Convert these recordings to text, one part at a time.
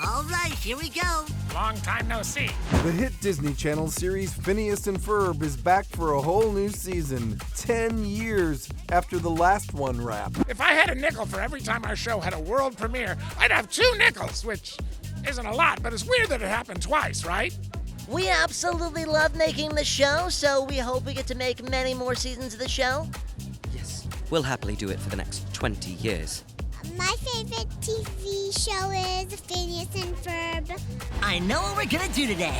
All right, here we go. Long time no see. The hit Disney Channel series Phineas and Ferb is back for a whole new season, 10 years after the last one wrapped. If I had a nickel for every time our show had a world premiere, I'd have 2 nickels, which isn't a lot, but it's weird that it happened twice, right? We absolutely love making the show, so we hope we get to make many more seasons of the show. Yes, we'll happily do it for the next 20 years. My favorite TV show is Phineas and Ferb. I know what we're gonna do today.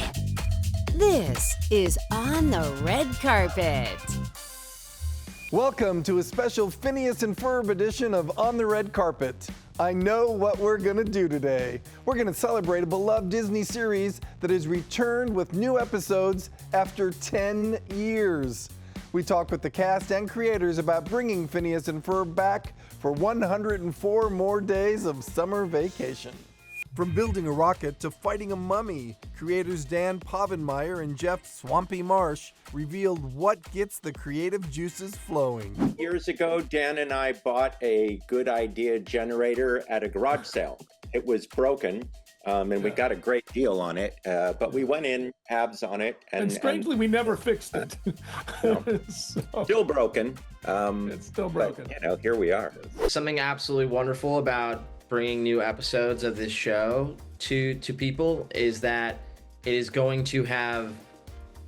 This is On the Red Carpet. Welcome to a special Phineas and Ferb edition of On the Red Carpet. I know what we're gonna do today. We're gonna celebrate a beloved Disney series that has returned with new episodes after 10 years. We talk with the cast and creators about bringing Phineas and Ferb back for 104 more days of summer vacation. From building a rocket to fighting a mummy, creators Dan Povenmire and Jeff Swampy Marsh revealed what gets the creative juices flowing. Years ago, Dan and I bought a good idea generator at a garage sale. It was broken, and we got a great deal on it, but we went in, halves on it. And strangely, we never fixed it. No. So, Still broken. it's still broken. But, here we are. Something absolutely wonderful about bringing new episodes of this show to people is that it is going to have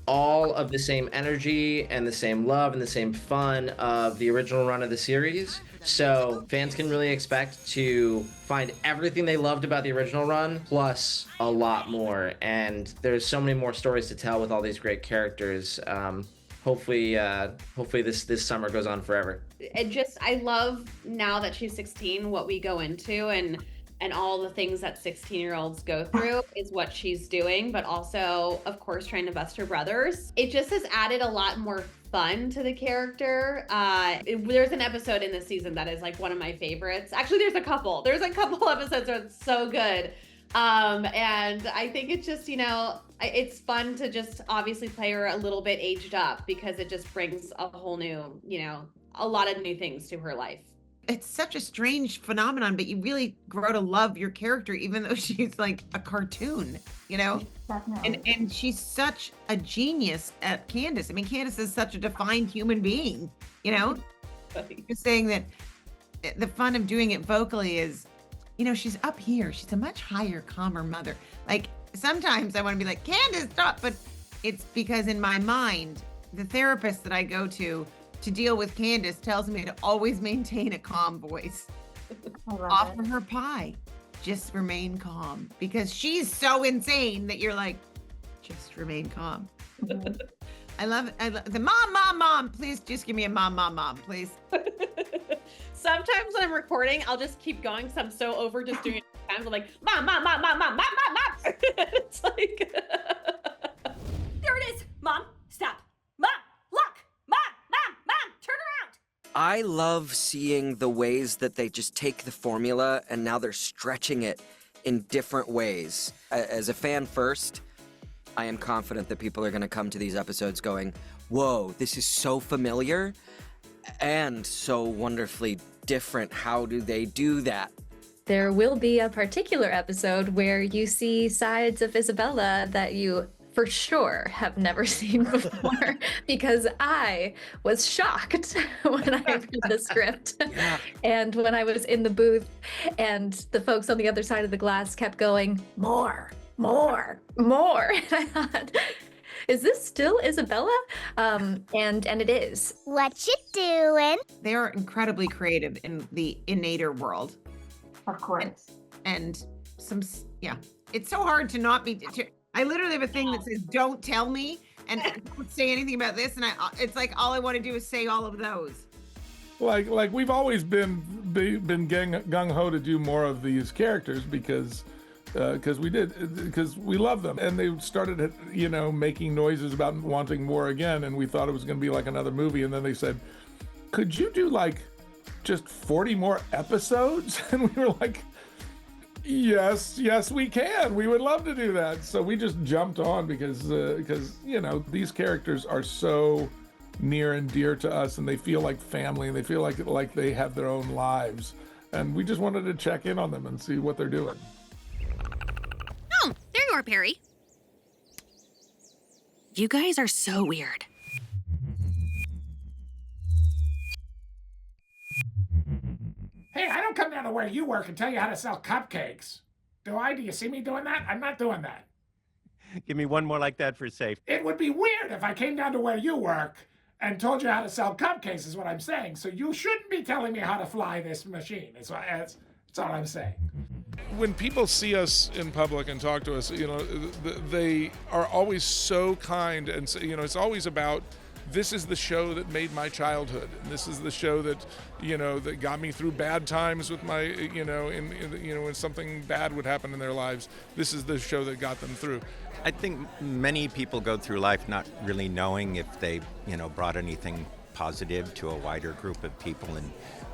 all of the same energy and the same love and the same fun of the original run of the series. So fans can really expect to find everything they loved about the original run, plus a lot more. And there's so many more stories to tell with all these great characters. Hopefully this summer goes on forever. I love now that she's 16, what we go into and all the things that 16-year-olds go through is what she's doing, but also, of course, trying to bust her brothers. It just has added a lot more fun to the character. There's an episode in this season that is like one of my favorites. Actually, there's a couple episodes that are so good. And I think it's just, it's fun to just obviously play her a little bit aged up because it just brings a whole new, a lot of new things to her life. It's such a strange phenomenon, but you really grow to love your character, even though she's like a cartoon, Definitely. And she's such a genius at Candace. I mean, Candace is such a defined human being, You're saying that the fun of doing it vocally is, she's up here. She's a much higher, calmer mother. Like, sometimes I want to be like, Candace, stop. But it's because in my mind, the therapist that I go to deal with Candace tells me to always maintain a calm voice. Offer her pie. Just remain calm. Because she's so insane that you're like, just remain calm. Mm-hmm. I love it. The mom. Please just give me a mom, please. Sometimes when I'm recording, I'll just keep going because I'm so over just doing it. I'm like, mom. It's like, There it is. Mom, stop. Mom, look. Mom, turn around. I love seeing the ways that they just take the formula and now they're stretching it in different ways. As a fan first, I am confident that people are going to come to these episodes going, whoa, this is so familiar and so wonderfully different. How do they do that? There will be a particular episode where you see sides of Isabella that you for sure have never seen before because I was shocked when I read the script. Yeah. And when I was in the booth and the folks on the other side of the glass kept going, more. And I thought, is this still Isabella? And it is. What you doing? They are incredibly creative in the innator world. Of course. And it's so hard to not be. I literally have a thing that says, don't tell me, and don't say anything about this. And it's like, all I want to do is say all of those. Like we've always been gung-ho to do more of these characters because we love them, and they started making noises about wanting more again, and we thought it was going to be like another movie, and then they said, could you do like just 40 more episodes? And we were like, yes we can, we would love to do that. So we just jumped on because these characters are so near and dear to us, and they feel like family, and they feel like they have their own lives, and we just wanted to check in on them and see what they're doing. Ignore Perry. You guys are so weird. Hey, I don't come down to where you work and tell you how to sell cupcakes. Do I? Do you see me doing that? I'm not doing that. Give me one more like that for safe. It would be weird if I came down to where you work and told you how to sell cupcakes, is what I'm saying. So you shouldn't be telling me how to fly this machine. That's all I'm saying. When people see us in public and talk to us, they are always so kind, and it's always about, this is the show that made my childhood. And this is the show that, that got me through bad times with my, when something bad would happen in their lives. This is the show that got them through. I think many people go through life not really knowing if they, brought anything positive to a wider group of people. And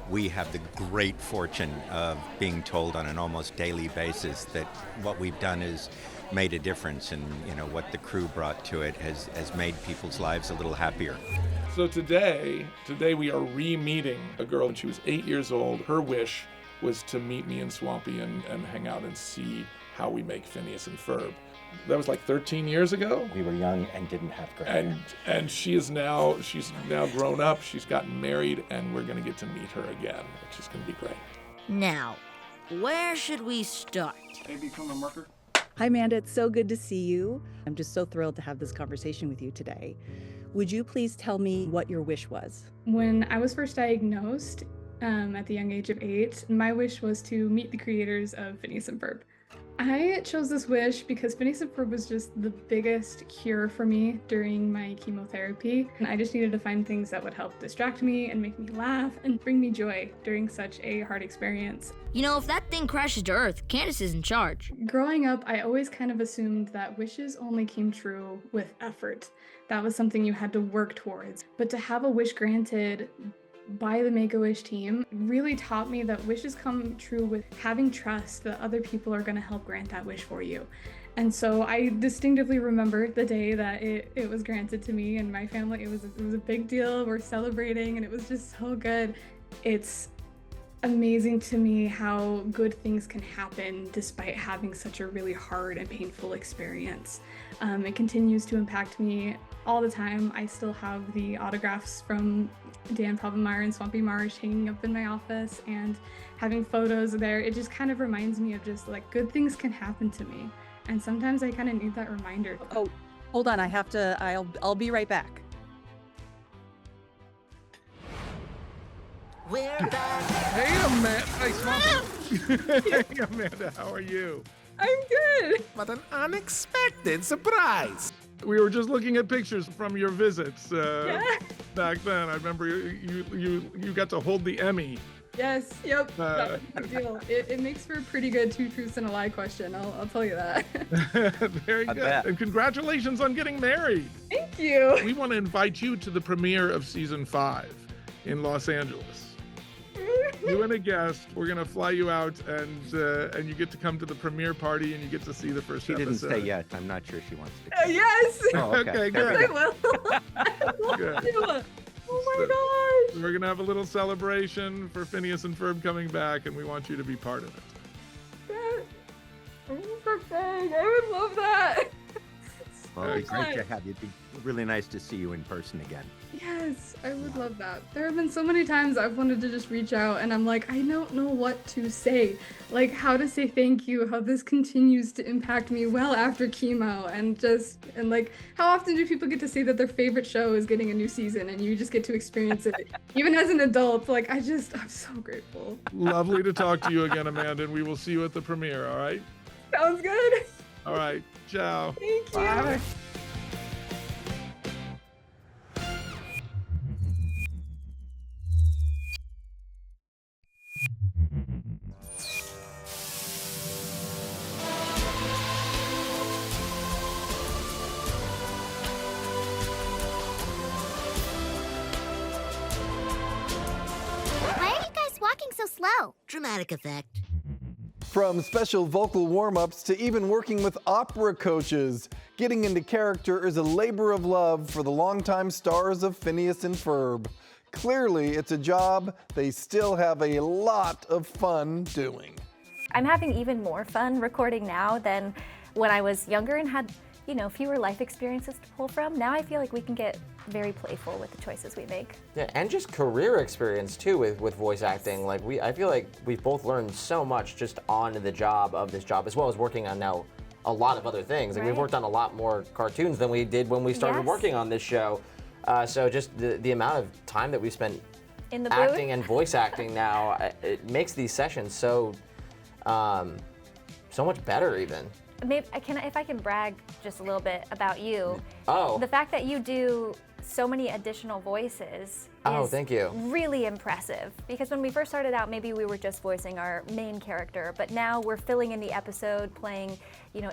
we have the great fortune of being told on an almost daily basis that what we've done is made a difference, and what the crew brought to it has made people's lives a little happier. So today we are re-meeting a girl, and she was 8 years old. Her wish was to meet me in Swampy and hang out and see how we make Phineas and Ferb. That was like 13 years ago. We were young and didn't have gray hair. And she's now grown up. She's gotten married, and we're going to get to meet her again, which is going to be great. Now, where should we start? Maybe from a marker. Hi, Amanda. It's so good to see you. I'm just so thrilled to have this conversation with you today. Would you please tell me what your wish was? When I was first diagnosed at the young age of 8, my wish was to meet the creators of Phineas and Ferb. I chose this wish because Phineas and Ferb was just the biggest cure for me during my chemotherapy. And I just needed to find things that would help distract me and make me laugh and bring me joy during such a hard experience. You know, if that thing crashes to Earth, Candace is in charge. Growing up, I always kind of assumed that wishes only came true with effort. That was something you had to work towards. But to have a wish granted by the Make-A-Wish team really taught me that wishes come true with having trust that other people are going to help grant that wish for you. And so I distinctively remember the day that it was granted to me and my family. It was a big deal. We're celebrating, and it was just so good. It's amazing to me how good things can happen despite having such a really hard and painful experience. It continues to impact me all the time. I still have the autographs from Dan Povenmire and Swampy Marsh hanging up in my office, and having photos there, it just kind of reminds me of just like good things can happen to me. And sometimes I kind of need that reminder. Oh, hold on. I'll be right back. We're back. Hey, Amanda. Hey, Swampy. Hey, Amanda. How are you? I'm good. What an unexpected surprise. We were just looking at pictures from your visits back then. I remember you got to hold the Emmy. Yes, yep, that was a big deal. It makes for a pretty good 2 truths and a lie question, I'll tell you that. Very good. And congratulations on getting married. Thank you. We want to invite you to the premiere of season 5 in Los Angeles. You and a guest, we're going to fly you out, and you get to come to the premiere party, and you get to see the first episode. She didn't say yes. I'm not sure she wants to. Yes. Oh, okay. Good. I will. Good. Oh my gosh. We're going to have a little celebration for Phineas and Ferb coming back, and we want you to be part of it. I would love that. Well, it'd be great to have you. It'd be really nice to see you in person again. Yes, I would love that. There have been so many times I've wanted to just reach out, and I'm like, I don't know what to say. Like, how to say thank you, how this continues to impact me well after chemo, and like, how often do people get to say that their favorite show is getting a new season, and you just get to experience it, even as an adult. Like, I'm so grateful. Lovely to talk to you again, Amanda, and we will see you at the premiere, all right? Sounds good. All right, ciao. Thank you. Bye. Why are you guys walking so slow? Dramatic effect. From special vocal warm-ups to even working with opera coaches, getting into character is a labor of love for the longtime stars of Phineas and Ferb. Clearly, it's a job they still have a lot of fun doing. I'm having even more fun recording now than when I was younger and had, fewer life experiences to pull from. Now I feel like we can get very playful with the choices we make. Yeah, and just career experience too with voice acting. Like I feel like we've both learned so much just on the job of this job, as well as working on now a lot of other things. Like we've worked on a lot more cartoons than we did when we started working on this show. So just the amount of time that we spent in the acting and voice acting now, it makes these sessions so much better even. Maybe if I can brag just a little bit about you. Oh. The fact that you do so many additional voices is thank you. Really impressive. Because when we first started out, maybe we were just voicing our main character, but now we're filling in the episode, playing,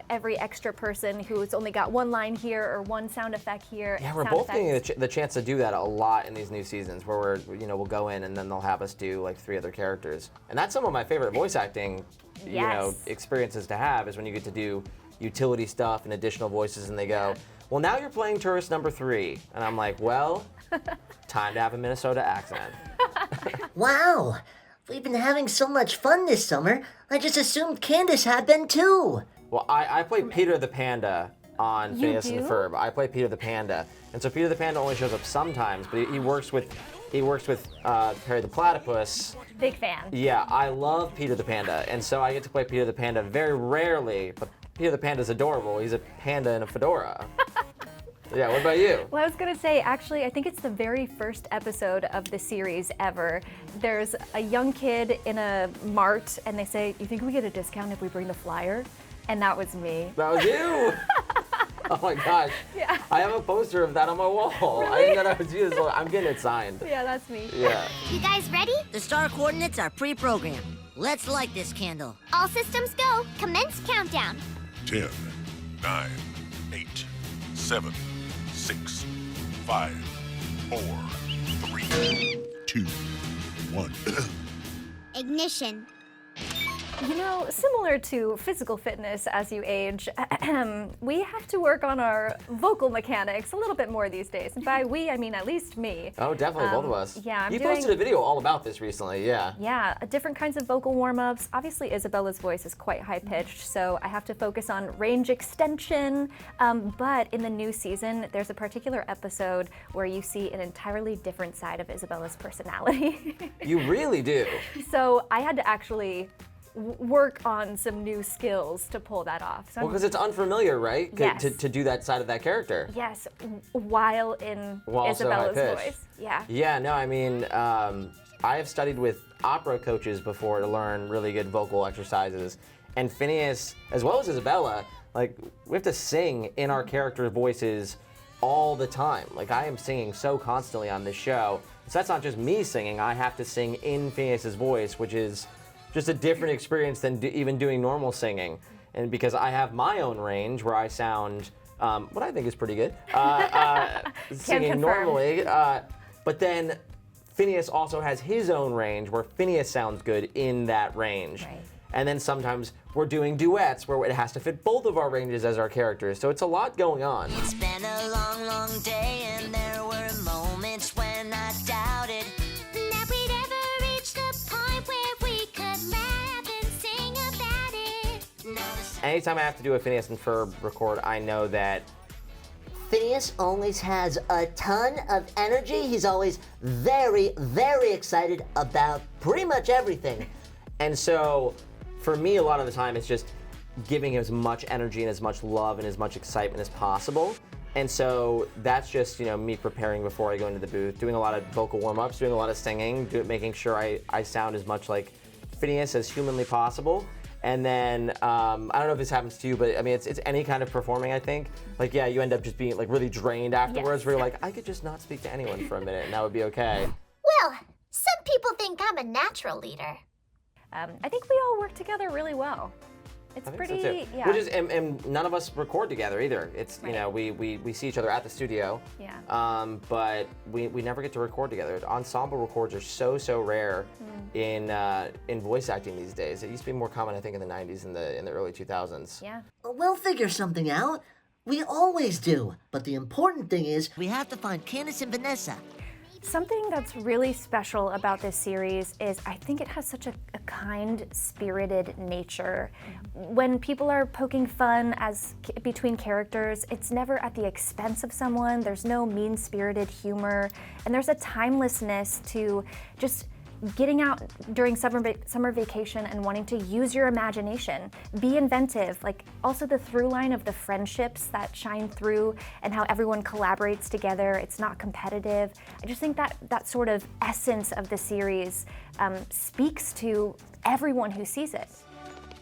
every extra person who's only got one line here or one sound effect here. Yeah, we're both getting the chance to do that a lot in these new seasons, where we'll go in and then they'll have us do like 3 other characters, and that's some of my favorite voice acting, experiences to have, is when you get to do utility stuff and additional voices, and they go, well, now you're playing tourist number 3, and I'm like, well, time to have a Minnesota accent. Wow, we've been having so much fun this summer. I just assumed Candace had been too. Well, I play Peter the Panda on Phineas and Ferb. I play Peter the Panda, and so Peter the Panda only shows up sometimes, but he works with Perry the Platypus. Big fan. Yeah, I love Peter the Panda, and so I get to play Peter the Panda very rarely, but Peter the Panda's adorable. He's a panda in a fedora. Yeah, what about you? Well, I was gonna say, actually, I think it's the very first episode of the series ever. There's a young kid in a mart, and they say, you think we get a discount if we bring the flyer? And that was me. That was you? Oh my gosh. Yeah. I have a poster of that on my wall. Really? I didn't know that was you. So I'm getting it signed. Yeah, that's me. Yeah. You guys ready? The star coordinates are pre-programmed. Let's light this candle. All systems go. Commence countdown. 10, 9, 8, 7, 6, 5, 4, 3, 2, 1. Ignition. Similar to physical fitness as you age, we have to work on our vocal mechanics a little bit more these days. And by we, I mean at least me. Oh, definitely, both of us. Yeah, You posted a video all about this recently, yeah. Yeah, different kinds of vocal warm-ups. Obviously, Isabella's voice is quite high-pitched, so I have to focus on range extension. But in the new season, there's a particular episode where you see an entirely different side of Isabella's personality. You really do. So I had to actually work on some new skills to pull that off. So Well, because it's unfamiliar, right? Yes. To do that side of that character. Yes, while in While so Isabella's high-pitched. voice. Yeah. Yeah, no, I mean, I have studied with opera coaches before to learn really good vocal exercises. And Phineas, as well as Isabella, like, we have to sing in our character voices all the time. Like, I am singing so constantly on this show. So that's not just me singing, I have to sing in Phineas's voice, which is just a different experience than even doing normal singing. And because I have my own range where I sound, what I think is pretty good, singing normally. But then Phineas also has his own range where Phineas sounds good in that range. Right. And then sometimes we're doing duets where it has to fit both of our ranges as our characters. So it's a lot going on. It's been a long, long day, and there were moments when I doubted that we'd ever reach the point where we could laugh and sing about it. Anytime I have to do a Phineas and Ferb record, I know that Phineas always has a ton of energy. He's always very, very excited about pretty much everything. And so, for me, a lot of the time, it's just giving as much energy and as much love and as much excitement as possible. And so that's just, me preparing before I go into the booth, doing a lot of vocal warm-ups, doing a lot of singing, making sure I sound as much like Phineas as humanly possible. And then, I don't know if this happens to you, but I mean, it's any kind of performing, I think. Like, yeah, you end up just being like really drained afterwards, where you're like, I could just not speak to anyone for a minute and that would be okay. Well, some people think I'm a natural leader. I think we all work together really well. It's pretty, so too. yeah. Which is, and none of us record together either. It's, Right. we see each other at the studio. Yeah. But we never get to record together. Ensemble records are so rare in voice acting these days. It used to be more common, I think, in the 90s and in the early 2000s. Yeah. We'll figure something out. We always do. But the important thing is we have to find Candace and Vanessa. Something that's really special about this series is I think it has such a kind-spirited nature. When people are poking fun between characters, it's never at the expense of someone. There's no mean-spirited humor, and there's a timelessness to just getting out during summer vacation and wanting to use your imagination, be inventive. Like also the through line of the friendships that shine through and how everyone collaborates together. It's not competitive. I just think that sort of essence of the series speaks to everyone who sees it.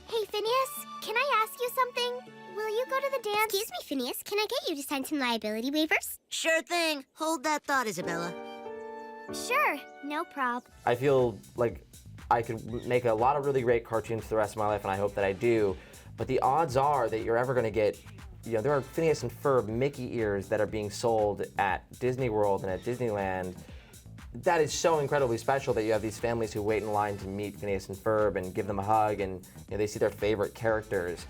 Hey, Phineas, can I ask you something? Will you go to the dance? Excuse me, Phineas, can I get you to sign some liability waivers? Sure thing. Hold that thought, Isabella. Sure, no prob. I feel like I could make a lot of really great cartoons for the rest of my life, and I hope that I do. But the odds are that you're ever going to get, there are Phineas and Ferb Mickey ears that are being sold at Disney World and at Disneyland. That is so incredibly special that you have these families who wait in line to meet Phineas and Ferb and give them a hug, and they see their favorite characters.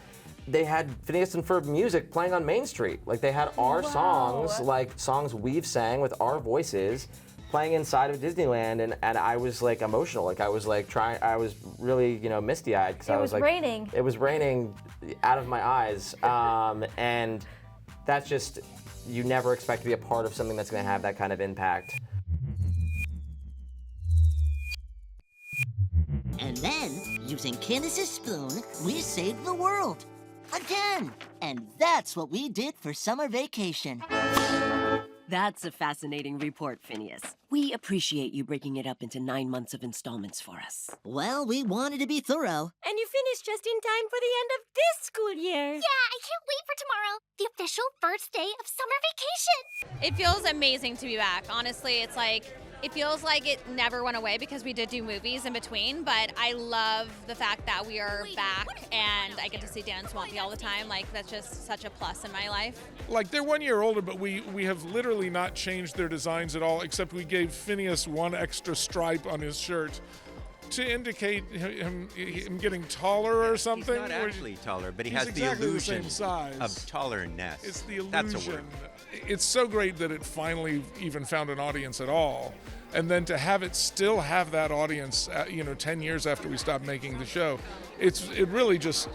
They had Phineas and Ferb music playing on Main Street. Like they had our songs, like songs we've sang with our voices, playing inside of Disneyland, and I was like emotional. Like I was like I was really misty-eyed because I was like, raining. It was raining out of my eyes, and that's just, you never expect to be a part of something that's going to have that kind of impact. And then, using Candace's spoon, we saved the world. Again! And that's what we did for summer vacation. That's a fascinating report, Phineas. We appreciate you breaking it up into 9 months of installments for us. Well, we wanted to be thorough. And you finished just in time for the end of this school year. Yeah, I can't wait for tomorrow, the official first day of summer vacation. It feels amazing to be back. Honestly, it's like, it feels like it never went away because we did do movies in between, but I love the fact that we are back and I get to see Dan and Swampy all the time. Like, that's just such a plus in my life. Like, they're 1 year older, but we have literally not changed their designs at all, except we gave Phineas one extra stripe on his shirt to indicate him getting taller or something. He's not actually taller, but he has exactly the illusion same size. of tallerness. It's the illusion. That's a word. It's so great that it finally even found an audience at all. And then to have it still have that audience, 10 years after we stopped making the show, it really just,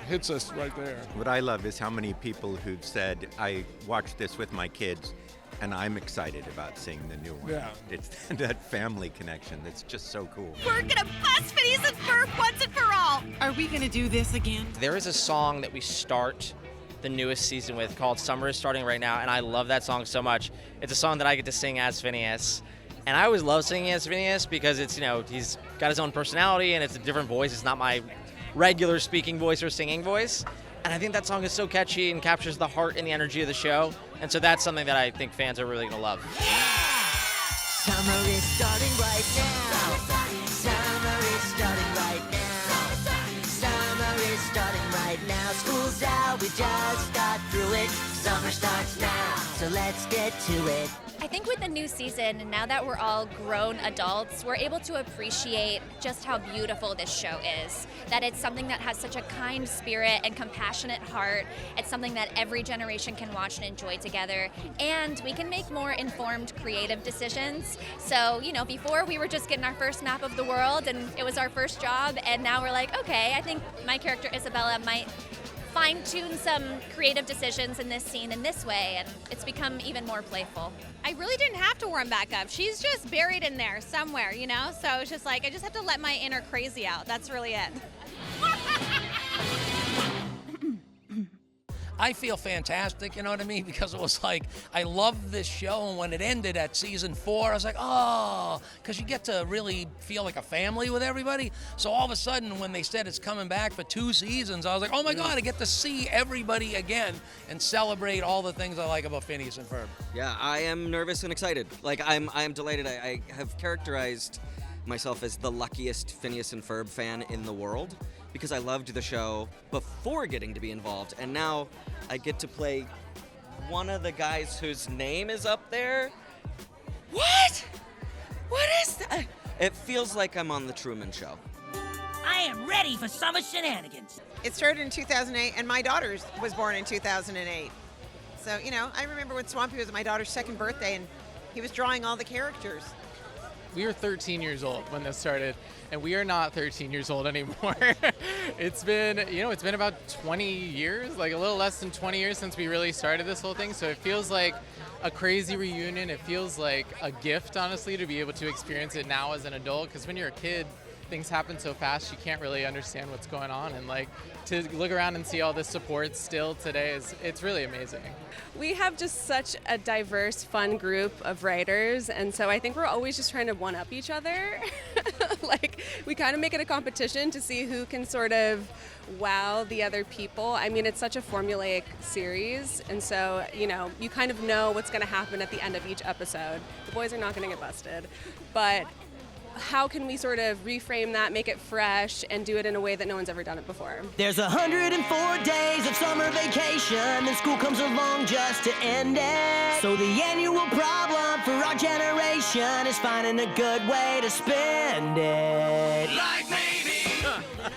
hits us right there. What I love is how many people who've said, I watched this with my kids, and I'm excited about seeing the new one. Yeah. It's that family connection that's just so cool. We're gonna bust Phineas and Ferb once and for all. Are we gonna do this again? There is a song that we start the newest season with called Summer Is Starting Right Now, and I love that song so much. It's a song that I get to sing as Phineas. And I always love singing as Phineas because it's, he's got his own personality and it's a different voice. It's not my regular speaking voice or singing voice. And I think that song is so catchy and captures the heart and the energy of the show. And so that's something that I think fans are really going to love. Summer is starting right now. Summer is starting right now. Summer is starting right now. School's out, we just got through it. Summer starts now, so let's get to it. I think with the new season, now that we're all grown adults, we're able to appreciate just how beautiful this show is. That it's something that has such a kind spirit and compassionate heart. It's something that every generation can watch and enjoy together. And we can make more informed, creative decisions. So, before we were just getting our first map of the world and it was our first job. And now we're like, okay, I think my character Isabella might fine-tune some creative decisions in this scene in this way, and it's become even more playful. I really didn't have to warm back up. She's just buried in there somewhere, So it's just like, I just have to let my inner crazy out. That's really it. I feel fantastic, you know what I mean? Because it was like, I loved this show, and when it ended at season 4, I was like, oh, because you get to really feel like a family with everybody. So all of a sudden, when they said it's coming back for 2 seasons, I was like, oh my God, I get to see everybody again and celebrate all the things I like about Phineas and Ferb. Yeah, I am nervous and excited. Like, I am delighted. I have characterized myself as the luckiest Phineas and Ferb fan in the world, because I loved the show before getting to be involved, and now I get to play one of the guys whose name is up there. What? What is that? It feels like I'm on the Truman Show. I am ready for summer shenanigans. It started in 2008, and my daughter was born in 2008. So, I remember when Swampy was my daughter's second birthday, and, He was drawing all the characters. We were 13 years old when this started, and we are not 13 years old anymore. It's been about 20 years, like a little less than 20 years since we really started this whole thing. So it feels like a crazy reunion. It feels like a gift, honestly, to be able to experience it now as an adult. Because when you're a kid, things happen so fast, you can't really understand what's going on. And like to look around and see all this support still today it's really amazing. We have just such a diverse, fun group of writers, and so I think we're always just trying to one-up each other. Like, we kind of make it a competition to see who can sort of wow the other people. I mean, it's such a formulaic series, and so, you kind of know what's going to happen at the end of each episode. The boys are not going to get busted, but how can we sort of reframe that, make it fresh, and do it in a way that no one's ever done it before? There's 104 days of summer vacation, and school comes along just to end it. So the annual problem for our generation is finding a good way to spend it. Like maybe.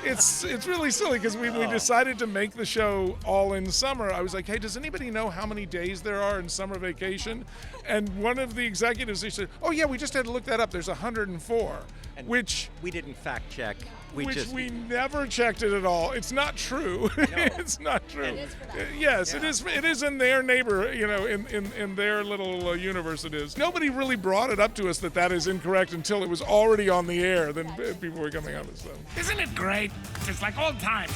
It's really silly because we decided to make the show all in summer. I was like, hey, does anybody know how many days there are in summer vacation? And one of the executives, they said, oh yeah, we just had to look that up. There's 104, And which we didn't fact check. we never checked it at all. It's not true. It's not true. It is for them. Yes, Yeah. it is in their neighbor, in their little universe it is. Nobody really brought it up to us that is incorrect until it was already on the air. Then people were coming up with stuff. Isn't it great? It's like old times.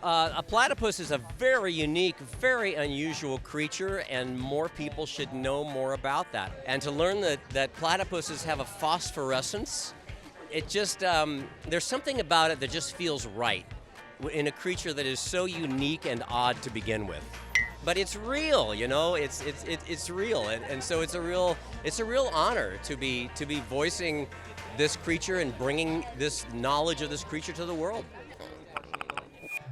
A platypus is a very unique, very unusual creature, and more people should know more about that. And to learn that platypuses have a phosphorescence, it just, there's something about it that just feels right in a creature that is so unique and odd to begin with. But it's real, it's real, and so it's a real honor to be voicing this creature and bringing this knowledge of this creature to the world.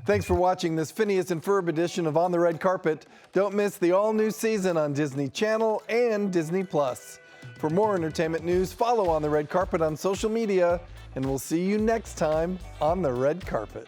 Thanks for watching this Phineas and Ferb edition of On the Red Carpet. Don't miss the all-new season on Disney Channel and Disney+. For more entertainment news, follow On the Red Carpet on social media, and we'll see you next time on the Red Carpet.